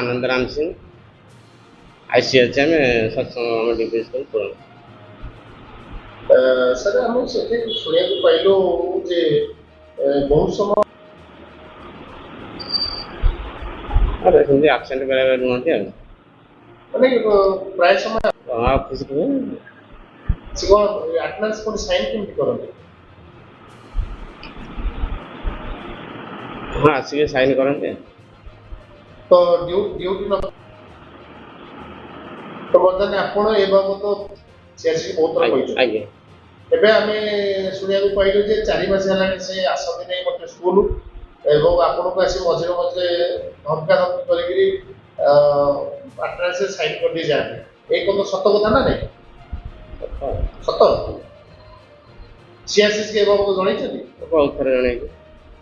Anandram Singh ICHM सत्संग degree school पूर्ण। Sir आम से शुणा पाइलु जे बहुत समय अरे सेमती आबसेंट बेले रुहति माने प्राय समय ऑफिस रे सिगो अटेंडेंस को साइन केमति करते हाँ आसिक साइन करते तो ड्यूटी न तो बर्तमान आपण ए बाबत सीआरसी बहुत तरह कहि आगे एबे आमे सुनिया पाइलु जे 4 मास हला से आसति नै मते स्कूल एवं आपण को आसी मझे मझे धमका धमकी करिकरी अटेंडेंस साइन कर दी जाते एक तो सत्य कथा ना नहीं सत्य सीआरसी के बाबत जणै छथि बहुत थर जणे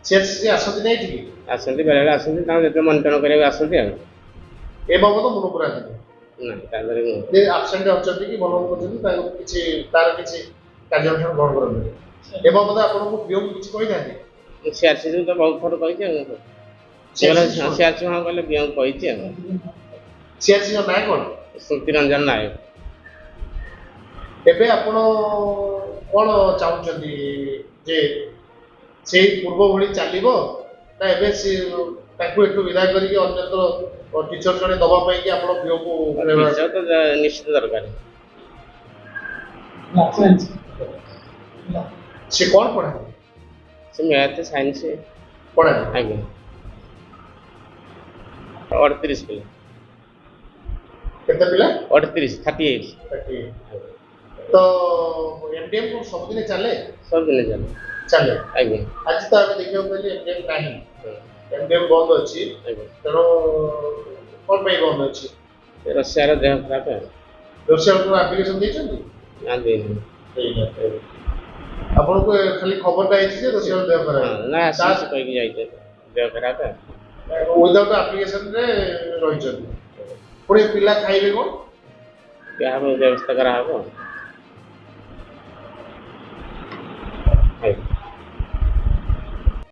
सीआरसी के आसति नै थी आसंती बेले आसंती ता जते मॉनिटर करे आसंती आ ए बाबत मुनो पुरा ना तादरे जे एब्सेंट होचନ୍ତି कि मन होचନ୍ତି ता किछि तार किछि कार्यानुष्ठान ग्रहण करନ୍ତି ए बाबत आपण को बियो किछि कहि नाथि सीआरसी तो बहुत थर कहि सीआरसी हाँ कहले बियो कहि सीआरसी का नाम कोन श्रुति रंजन नायक एबे आपण कोन चाहुचंती जे से पूर्व भली चलिबो ना एबे से ताकू एकटु विदाय करी के अन्यत्र टीचर जने दबा पाई कि आपण बियो को टीचर तो निश्चित दरकार से कौन पढ़ा से मैथ साइंस पढ़ा आगे 38 पिला केते पिला 38 तो एमडीएम को सब दिन चले चले आगे आज तो आगे देखियो पहले एमडीएम नहीं एमडीएम बंद अछि तेरो कोन पे बंद अछि रशिया रे देह खराब है रशिया को एप्लीकेशन देछंती ना दे आपण को खाली खबर दा अछि जे रशिया रे देह खराब ना आसी कहि के जाइते देह खराब है विदाउट एप्लीकेशन रे रहिछंती पुरे पिला खाइबे कोन क्या व्यवस्था करा हो